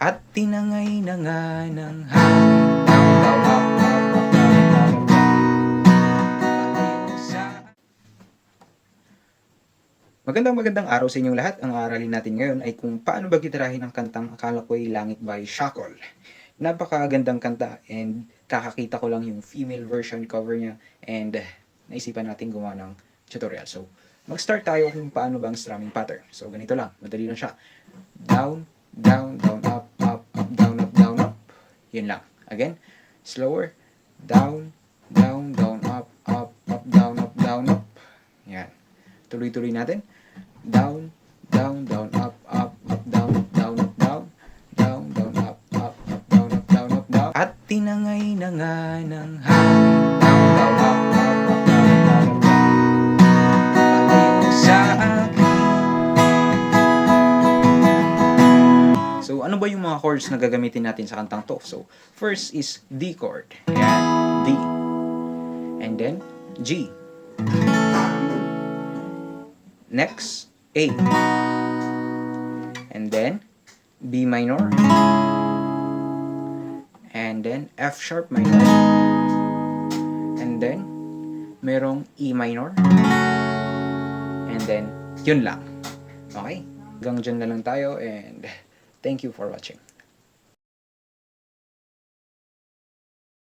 At tinangay na nga ng hangin. Down, down, up, up, up, down, down, down. Magandang araw sa inyong lahat. Ang aaralin natin ngayon ay kung paano ba gitarahin ang kantang Akala Ko'y Langit by Shackle. Napakagandang kanta and kakakita ko lang yung female version cover niya and naisipan natin gumawa ng tutorial. So, mag-start tayo kung paano ba ang strumming pattern. So, ganito lang. Madali lang siya. Down, down, down, up, up, up, down, up, down, up. Yun lang. Again, slower. Down, down, down, up, up, up, down, up, down, up. Yan. Tuloy-tuloy natin. Down, down, down, up, up, up, down, up, down, up, down. Down, down, up, up, up, down, up, down, up, down. At tinangay na nga ng hangin. Down, down, up, up, up, down, up, down, up, down. Palayo sa akin. So, ano ba yung mga chords na gagamitin natin sa kantang to? So, first is D chord. Ayan, D. And then, G. Next, A. And then, B minor. And then, F sharp minor. And then, merong E minor. And then, yun lang. Okay? Hanggang dyan na lang tayo and thank you for watching.